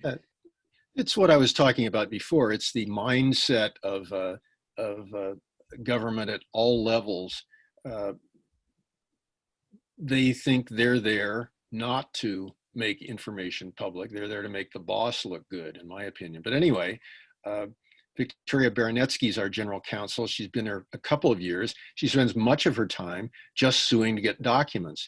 it's what I was talking about before. It's the mindset of government at all levels. They think they're there not to make information public. They're there to make the boss look good, in my opinion. But anyway, Victoria Baranetsky is our general counsel. She's been there a couple of years. She spends much of her time just suing to get documents.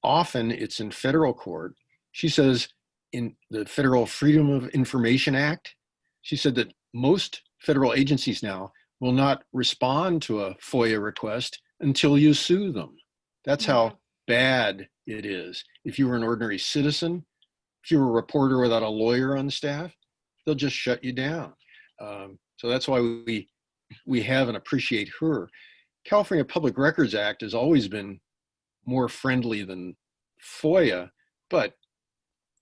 Often it's in federal court. She says in the Federal Freedom of Information Act, she said that most federal agencies now will not respond to a FOIA request until you sue them. That's how bad it is. If you were an ordinary citizen, if you were a reporter without a lawyer on staff, they'll just shut you down. So that's why we have and appreciate her. California Public Records Act has always been more friendly than FOIA, but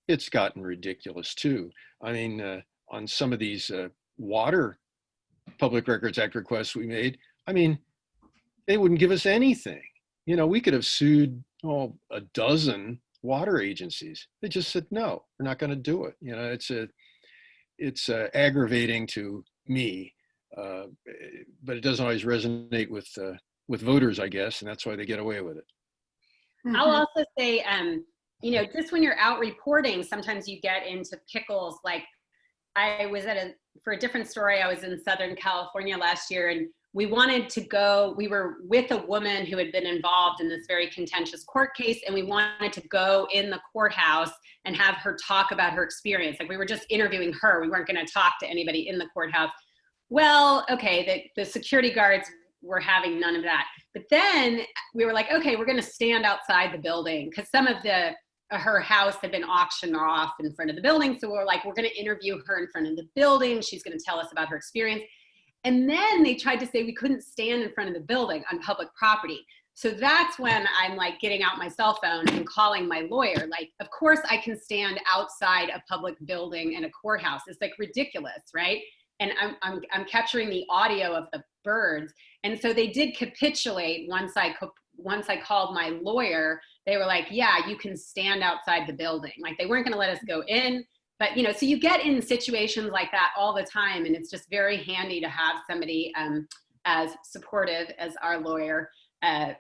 it's gotten ridiculous too. I mean, on some of these water Public Records Act requests we made, I mean, they wouldn't give us anything. We could have sued a dozen water agencies. They just said, no, we're not going to do it. It's aggravating to me, but it doesn't always resonate with with voters, I guess, and that's why they get away with it. I'll also say, you know, just when you're out reporting, sometimes you get into pickles. Like I was for a different story, I was in Southern California last year, and we wanted to go, we were with a woman who had been involved in this very contentious court case, and we wanted to go in the courthouse and have her talk about her experience. Like we were just interviewing her. We weren't going to talk to anybody in the courthouse. Well, okay, the security guards were having none of that. But then we were like, okay, we're going to stand outside the building, because some of her house had been auctioned off in front of the building. So we're like, we're going to interview her in front of the building. She's going to tell us about her experience. And then they tried to say we couldn't stand in front of the building on public property. So that's when I'm like getting out my cell phone and calling my lawyer. Like, of course I can stand outside a public building in a courthouse. It's like ridiculous, right? And I'm capturing the audio of the birds. And so they did capitulate once I called my lawyer. They were like, yeah, you can stand outside the building. Like they weren't going to let us go in. But, you know, so you get in situations like that all the time, and it's just very handy to have somebody as supportive as our lawyer,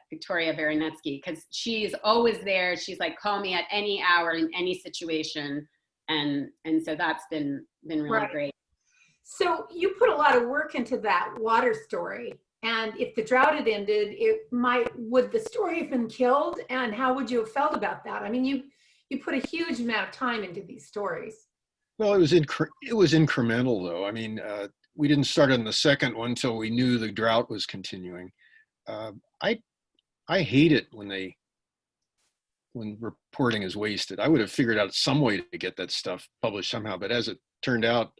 Victoria Veronetsky, because she's always there. She's like, call me at any hour in any situation. And so that's been really great. So you put a lot of work into that water story. And if the drought had ended, would the story have been killed? And how would you have felt about that? I mean, you put a huge amount of time into these stories. Well, it was incremental, though. I mean, we didn't start on the second one until we knew the drought was continuing. I hate it when reporting is wasted. I would have figured out some way to get that stuff published somehow, but as it turned out,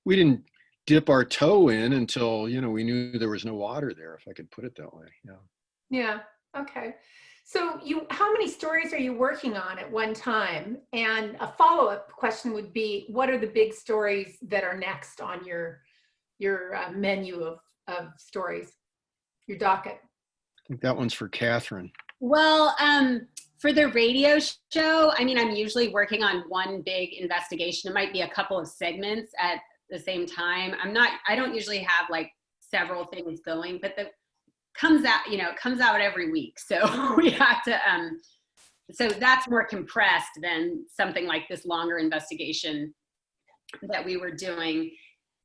we didn't dip our toe in until, you know, we knew there was no water there, if I could put it that way. Yeah. Okay. So how many stories are you working on at one time? And a follow-up question would be, what are the big stories that are next on your menu of stories, your docket? I think that one's for Katharine. Well, for the radio show, I mean, I'm usually working on one big investigation. It might be a couple of segments at the same time. I don't usually have like several things going, but comes out every week. So we have to, so that's more compressed than something like this longer investigation that we were doing.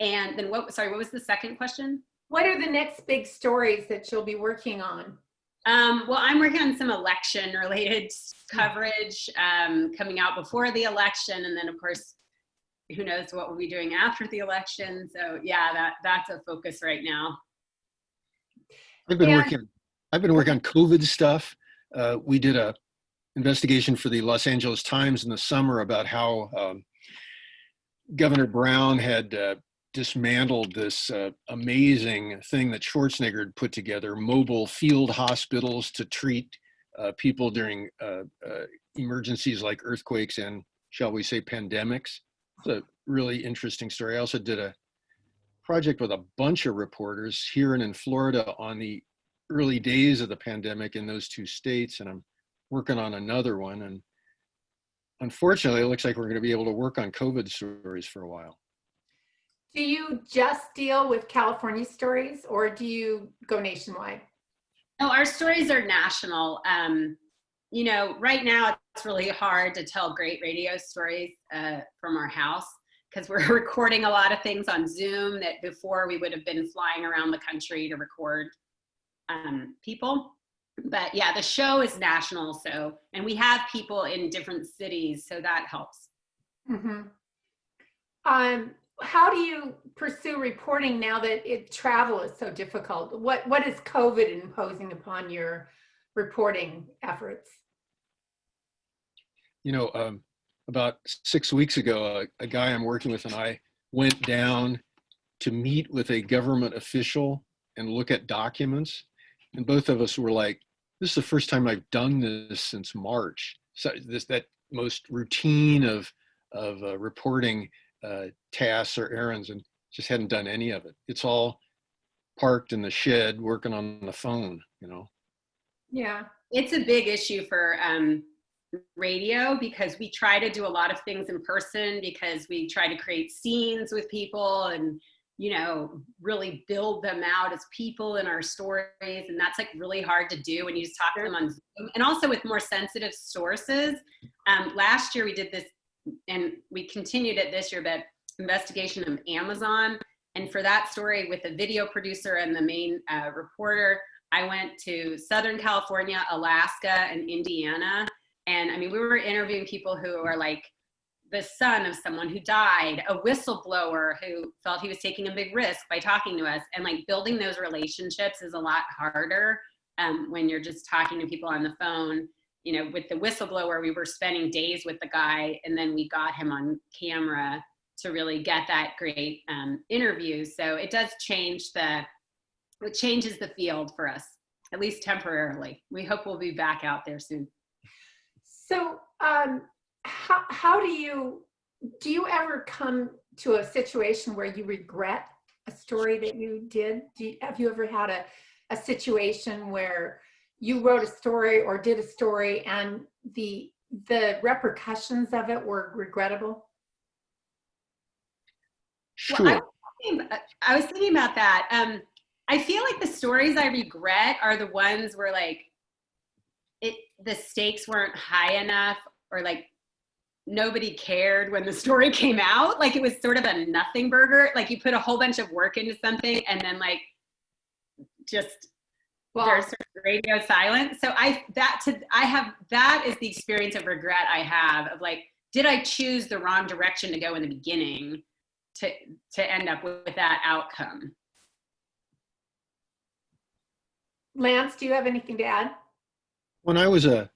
And then what was the second question? What are the next big stories that you'll be working on? Well, I'm working on some election related coverage coming out before the election. And then of course, who knows what we'll be doing after the election. So yeah, that's a focus right now. I've been working on COVID stuff. We did a investigation for the Los Angeles Times in the summer about how Governor Brown had dismantled this amazing thing that Schwarzenegger had put together, mobile field hospitals to treat people during emergencies like earthquakes and, shall we say, pandemics. It's a really interesting story. I also did a project with a bunch of reporters here and in Florida on the early days of the pandemic in those two states, and I'm working on another one. And unfortunately, it looks like we're going to be able to work on COVID stories for a while. Do you just deal with California stories, or do you go nationwide? No, our stories are national. You know, right now it's really hard to tell great radio stories from our house, because we're recording a lot of things on Zoom that before we would have been flying around the country to record people. But yeah, the show is national, so, and we have people in different cities, so that helps. Mm-hmm. How do you pursue reporting now that travel is so difficult? What is COVID imposing upon your reporting efforts? You know, about 6 weeks ago, a guy I'm working with and I went down to meet with a government official and look at documents. And both of us were like, this is the first time I've done this since March. So that most routine of reporting tasks or errands, and just hadn't done any of it. It's all parked in the shed working on the phone, you know? Yeah, it's a big issue for radio, because we try to do a lot of things in person, because we try to create scenes with people, and really build them out as people in our stories. And that's like really hard to do when you just talk to them on Zoom. And also with more sensitive sources. Last year we did this, and we continued it this year, but investigation of Amazon. And for that story with the video producer and the main reporter, I went to Southern California, Alaska, and Indiana. And I mean, we were interviewing people who are like the son of someone who died, a whistleblower who felt he was taking a big risk by talking to us. And like building those relationships is a lot harder when you're just talking to people on the phone. With the whistleblower, we were spending days with the guy, and then we got him on camera to really get that great interview. So it does change it changes the field for us, at least temporarily. We hope we'll be back out there soon. So how do you ever come to a situation where you regret a story that you did? Have you ever had a situation where you wrote a story or did a story and the repercussions of it were regrettable? Sure. Well, I was thinking about that. I feel like the stories I regret are the ones where like the stakes weren't high enough, or like nobody cared when the story came out. Like it was sort of a nothing burger. Like you put a whole bunch of work into something and then like just there's sort of radio silence. So that is the experience of regret I have of like, did I choose the wrong direction to go in the beginning to end up with that outcome? Lance, do you have anything to add? When I was a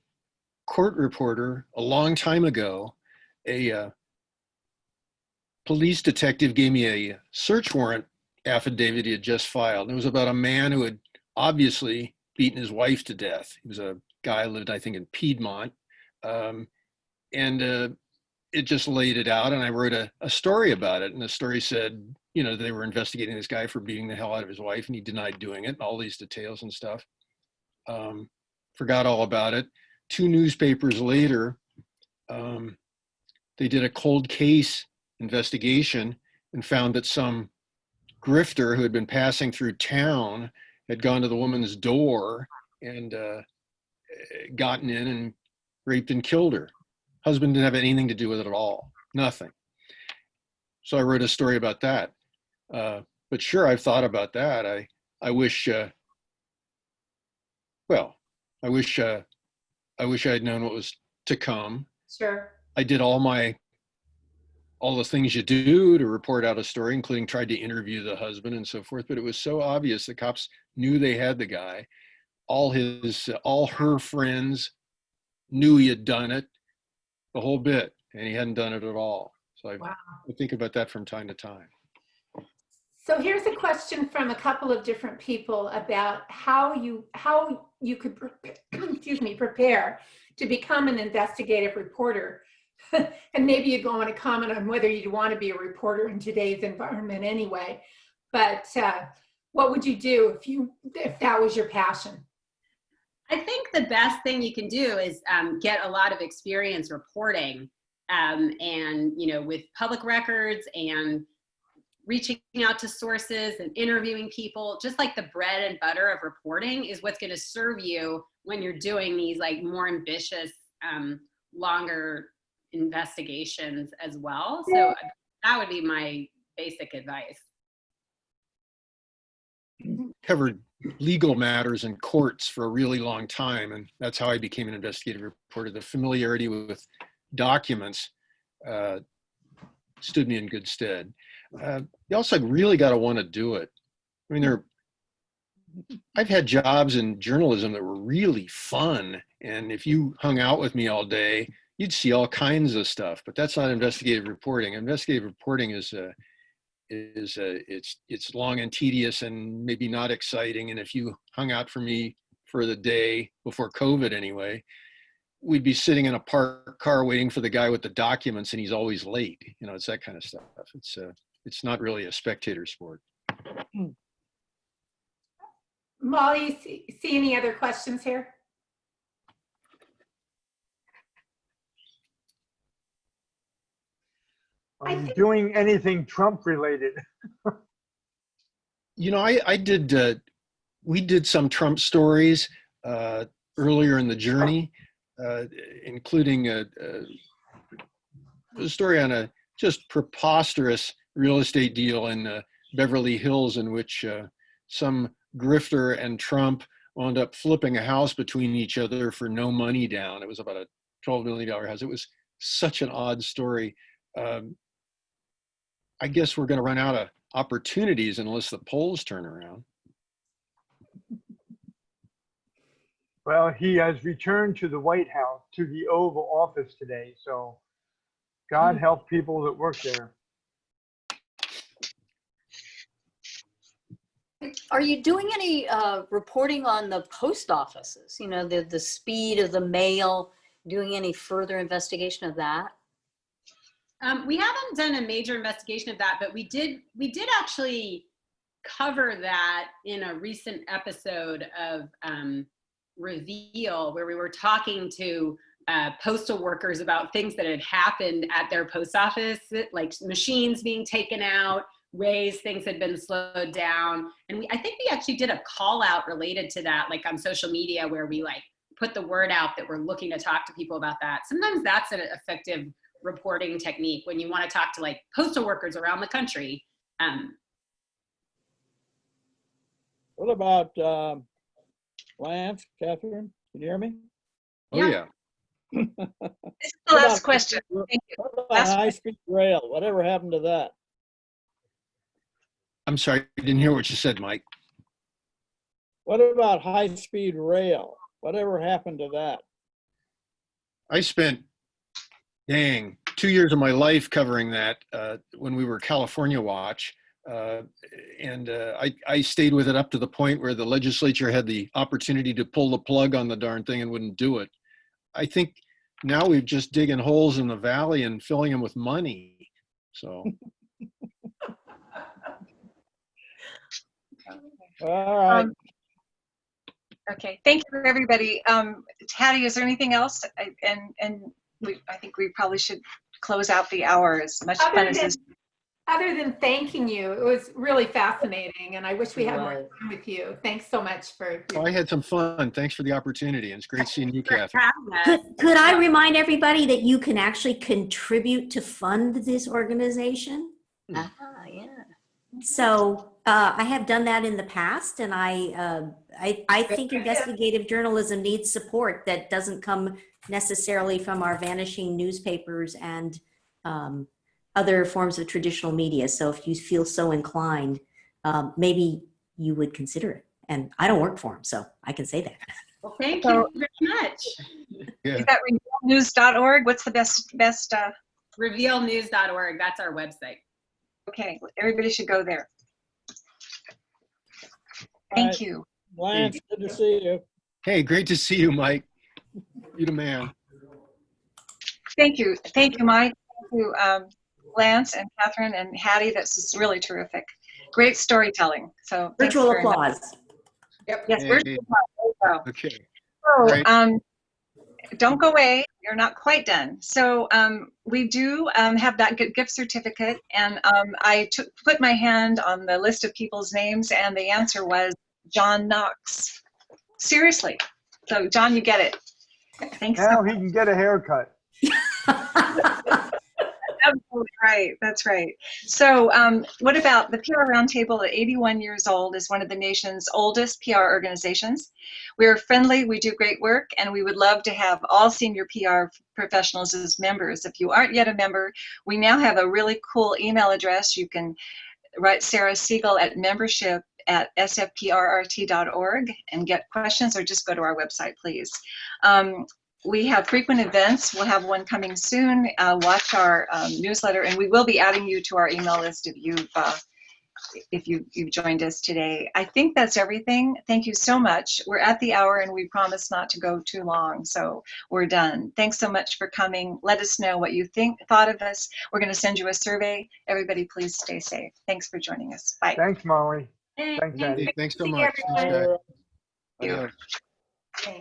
court reporter a long time ago, a police detective gave me a search warrant affidavit he had just filed. It was about a man who had obviously beaten his wife to death. He was a guy who lived, I think, in Piedmont. It just laid it out, and I wrote a story about it. And the story said, they were investigating this guy for beating the hell out of his wife, and he denied doing it, and all these details and stuff. Forgot all about it. 2 newspapers later, they did a cold case investigation and found that some grifter who had been passing through town had gone to the woman's door and gotten in and raped and killed her. Husband didn't have anything to do with it at all, nothing. So I wrote a story about that. But sure, I've thought about that. I wish I wish I'd known what was to come. Sure. I did all the things you do to report out a story, including tried to interview the husband and so forth. But it was so obvious the cops knew they had the guy. All her friends knew he had done it, the whole bit, and he hadn't done it at all. So I think about that from time to time. So here's a question from a couple of different people about how you could prepare to become an investigative reporter. And maybe you don't want to comment on whether you want to be a reporter in today's environment anyway. But what would you do if that was your passion? I think the best thing you can do is get a lot of experience reporting, and with public records and reaching out to sources and interviewing people. Just like the bread and butter of reporting is what's going to serve you when you're doing these like more ambitious, longer investigations as well. So that would be my basic advice. Covered legal matters in courts for a really long time, and that's how I became an investigative reporter. The familiarity with documents stood me in good stead. You also really got to want to do it. I mean, I've had jobs in journalism that were really fun, and if you hung out with me all day, you'd see all kinds of stuff. But that's not investigative reporting. Investigative reporting is it's long and tedious and maybe not exciting. And if you hung out for me for the day before COVID anyway, we'd be sitting in a parked car waiting for the guy with the documents, and he's always late. It's that kind of stuff. It's not really a spectator sport. Molly, see any other questions here? Doing anything Trump related. You know, we did some Trump stories earlier in the journey, including a story on a just preposterous real estate deal in Beverly Hills in which some grifter and Trump wound up flipping a house between each other for no money down. It was about a $12 million house. It was such an odd story. I guess we're going to run out of opportunities unless the polls turn around. Well, he has returned to the White House, to the Oval Office today. So God help people that work there. Are you doing any reporting on the post offices? You know, the speed of the mail, doing any further investigation of that? We haven't done a major investigation of that, but we did actually cover that in a recent episode of Reveal, where we were talking to postal workers about things that had happened at their post office, like machines being taken out, ways things had been slowed down. And I think we actually did a call out related to that, like on social media, where we like put the word out that we're looking to talk to people about that. Sometimes that's an effective reporting technique when you want to talk to like postal workers around the country. What about Lance, Catherine? Can you hear me? Oh, yeah. This is the last question. Thank you. What about high-speed rail? Whatever happened to that? I'm sorry, I didn't hear what you said, Mike. What about high-speed rail? Whatever happened to that? I spent, 2 years of my life covering that when we were California Watch. I stayed with it up to the point where the legislature had the opportunity to pull the plug on the darn thing and wouldn't do it. I think now we're just digging holes in the valley and filling them with money. So. All right. Okay, thank you everybody. Hattie, is there anything else? I think we probably should close out the hour as much fun as this. Other than thanking you, it was really fascinating, and I wish we had more time with you. Thanks so much for. I had some fun. Thanks for the opportunity. It's great seeing you, Catherine. Could I remind everybody that you can actually contribute to fund this organization? Yeah. So I have done that in the past, and I think investigative journalism needs support that doesn't come necessarily from our vanishing newspapers and other forms of traditional media. So if you feel so inclined, maybe you would consider it. And I don't work for them, so I can say that. Well, thank you very much. Yeah. Is that revealnews.org? What's the best? Revealnews.org. That's our website. Okay, everybody should go there. Thank you. Lance, good to see you. Hey, great to see you, Mike. You're the man. Thank you, Mike. Thank you, Lance and Catherine and Hattie. This is really terrific. Great storytelling. So virtual applause. Yep. Yes, virtual applause. Okay. So, right. Don't go away. You're not quite done. So we do have that gift certificate, and I put my hand on the list of people's names, and the answer was John Knox. Seriously. So John, you get it. Thanks. Now he can get a haircut. Absolutely right. That's right. So what about the PR Roundtable at 81 years old is one of the nation's oldest PR organizations. We're friendly, we do great work, and we would love to have all senior PR professionals as members. If you aren't yet a member, we now have a really cool email address. You can write Sarah Siegel at membership@sfprrt.org and get questions, or just go to our website, please. We have frequent events. We'll have one coming soon. Watch our newsletter, and we will be adding you to our email list if you've joined us today. I think that's everything. Thank you so much. We're at the hour, and we promise not to go too long, so we're done. Thanks so much for coming. Let us know what you thought of us. We're going to send you a survey. Everybody, please stay safe. Thanks for joining us. Bye. Thanks, Molly. Thanks, Hattie. Thanks so much. Thanks, guys. Thank you.